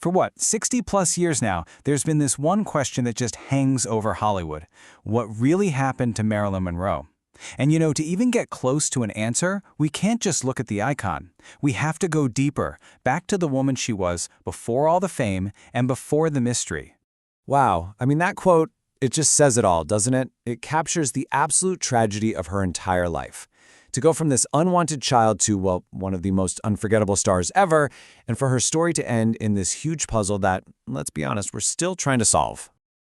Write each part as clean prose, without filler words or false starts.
For what, 60 plus years now, there's been this one question that just hangs over Hollywood. What really happened to Marilyn Monroe? And to even get close to an answer, we can't just look at the icon. We have to go deeper, back to the woman she was before all the fame and before the mystery. Wow, that quote, it just says it all, doesn't it? It captures the absolute tragedy of her entire life. To go from this unwanted child to, well, one of the most unforgettable stars ever, and for her story to end in this huge puzzle that, let's be honest, we're still trying to solve.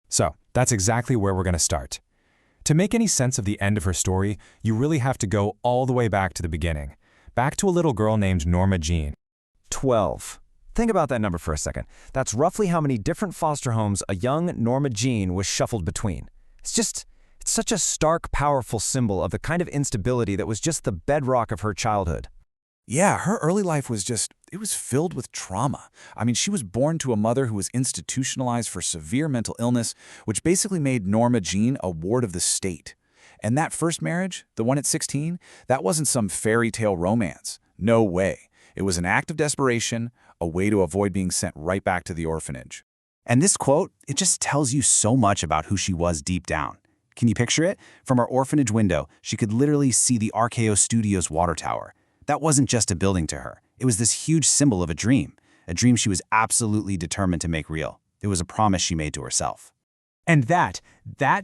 So, that's exactly where we're going to start. To make any sense of the end of her story, you really have to go all the way back to the beginning. Back to a little girl named Norma Jean. 12. Think about that number for a second. That's roughly how many different foster homes a young Norma Jean was shuffled between. It's such a stark, powerful symbol of the kind of instability that was just the bedrock of her childhood. Yeah, her early life was it was filled with trauma. She was born to a mother who was institutionalized for severe mental illness, which basically made Norma Jean a ward of the state. And that first marriage, the one at 16, that wasn't some fairy tale romance. No way. It was an act of desperation, a way to avoid being sent right back to the orphanage. And this quote, it just tells you so much about who she was deep down. Can you picture it? From her orphanage window, she could literally see the RKO Studios water tower. That wasn't just a building to her. It was this huge symbol of a dream she was absolutely determined to make real. It was a promise she made to herself. And that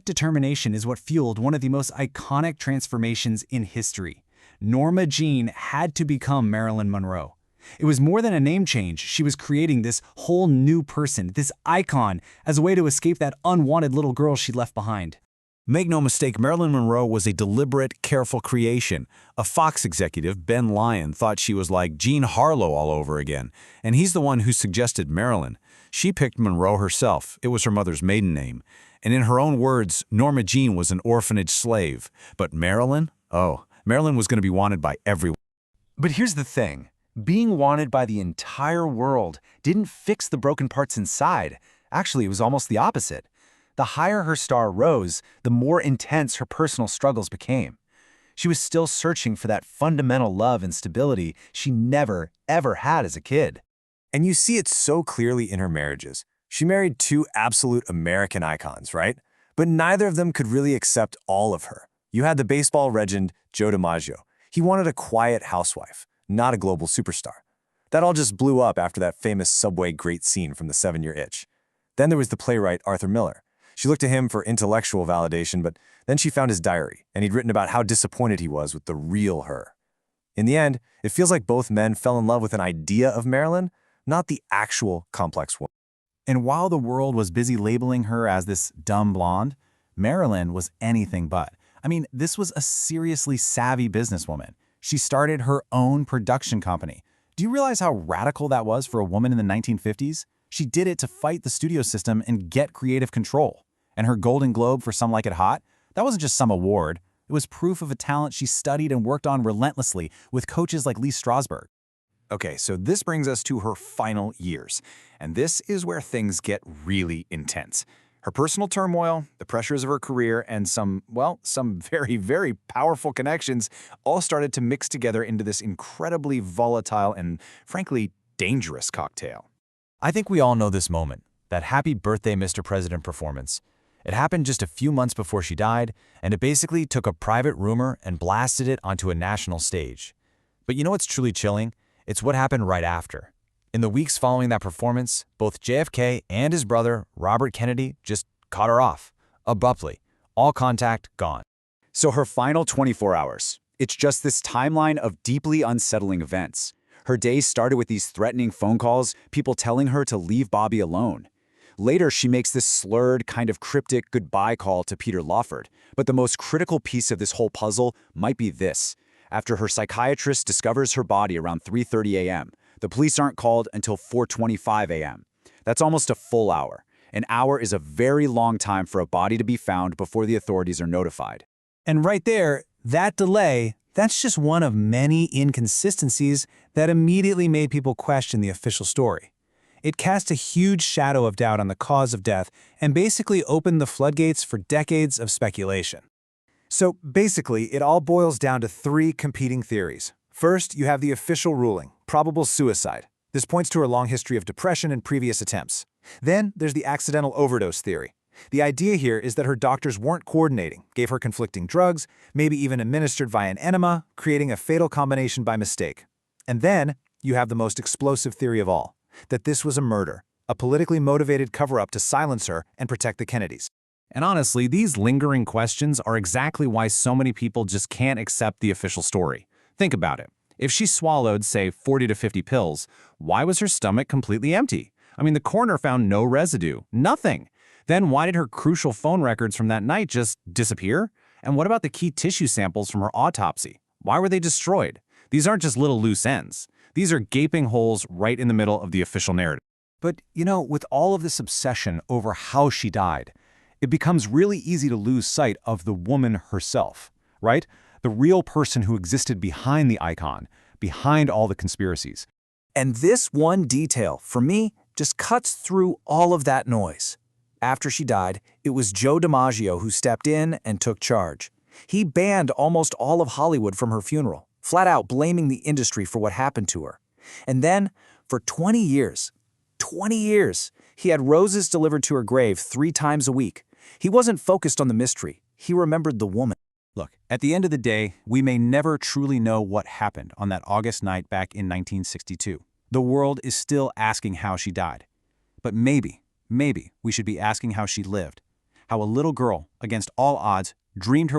determination is what fueled one of the most iconic transformations in history. Norma Jean had to become Marilyn Monroe. It was more than a name change. She was creating this whole new person, this icon, as a way to escape that unwanted little girl she'd left behind. Make no mistake, Marilyn Monroe was a deliberate, careful creation. A Fox executive, Ben Lyon, thought she was like Jean Harlow all over again, and he's the one who suggested Marilyn. She picked Monroe herself. It was her mother's maiden name. And in her own words, Norma Jean was an orphanage slave. But Marilyn? Oh, Marilyn was going to be wanted by everyone. But here's the thing. Being wanted by the entire world didn't fix the broken parts inside. Actually, it was almost the opposite. The higher her star rose, the more intense her personal struggles became. She was still searching for that fundamental love and stability she never, ever had as a kid. And you see it so clearly in her marriages. She married two absolute American icons, right? But neither of them could really accept all of her. You had the baseball legend, Joe DiMaggio. He wanted a quiet housewife, not a global superstar. That all just blew up after that famous Subway great scene from The 7-Year Itch. Then there was the playwright Arthur Miller. She looked to him for intellectual validation, but then she found his diary, and he'd written about how disappointed he was with the real her. In the end, it feels like both men fell in love with an idea of Marilyn, not the actual complex woman. And while the world was busy labeling her as this dumb blonde, Marilyn was anything but. This was a seriously savvy businesswoman. She started her own production company. Do you realize how radical that was for a woman in the 1950s? She did it to fight the studio system and get creative control. And her Golden Globe for Some Like It Hot, that wasn't just some award. It was proof of a talent she studied and worked on relentlessly with coaches like Lee Strasberg. Okay, so this brings us to her final years. And this is where things get really intense. Her personal turmoil, the pressures of her career, and some very, very powerful connections all started to mix together into this incredibly volatile and, frankly, dangerous cocktail. I think we all know this moment, that Happy Birthday, Mr. President performance. It happened just a few months before she died, and it basically took a private rumor and blasted it onto a national stage. But you know what's truly chilling? It's what happened right after. In the weeks following that performance, both JFK and his brother, Robert Kennedy, just cut her off, abruptly. All contact gone. So her final 24 hours, it's just this timeline of deeply unsettling events. Her days started with these threatening phone calls, people telling her to leave Bobby alone. Later, she makes this slurred, kind of cryptic goodbye call to Peter Lawford. But the most critical piece of this whole puzzle might be this. After her psychiatrist discovers her body around 3:30 a.m., the police aren't called until 4:25 a.m. That's almost a full hour. An hour is a very long time for a body to be found before the authorities are notified. And right there, that delay, that's just one of many inconsistencies that immediately made people question the official story. It cast a huge shadow of doubt on the cause of death and basically opened the floodgates for decades of speculation. So basically, it all boils down to three competing theories. First, you have the official ruling, probable suicide. This points to her long history of depression and previous attempts. Then there's the accidental overdose theory. The idea here is that her doctors weren't coordinating, gave her conflicting drugs, maybe even administered via an enema, creating a fatal combination by mistake. And then you have the most explosive theory of all, that this was a murder, a politically motivated cover-up to silence her and protect the Kennedys. And honestly, these lingering questions are exactly why so many people just can't accept the official story. Think about it. If she swallowed, say, 40 to 50 pills, why was her stomach completely empty? I mean, the coroner found no residue, nothing. Then why did her crucial phone records from that night just disappear? And what about the key tissue samples from her autopsy? Why were they destroyed? These aren't just little loose ends. These are gaping holes right in the middle of the official narrative. But, with all of this obsession over how she died, it becomes really easy to lose sight of the woman herself, right? The real person who existed behind the icon, behind all the conspiracies. And this one detail, for me, just cuts through all of that noise. After she died, it was Joe DiMaggio who stepped in and took charge. He banned almost all of Hollywood from her funeral, flat out blaming the industry for what happened to her. And then, for 20 years, he had roses delivered to her grave 3 times a week. He wasn't focused on the mystery. He remembered the woman. Look, at the end of the day, we may never truly know what happened on that August night back in 1962. The world is still asking how she died. But maybe we should be asking how she lived. How a little girl, against all odds, dreamed her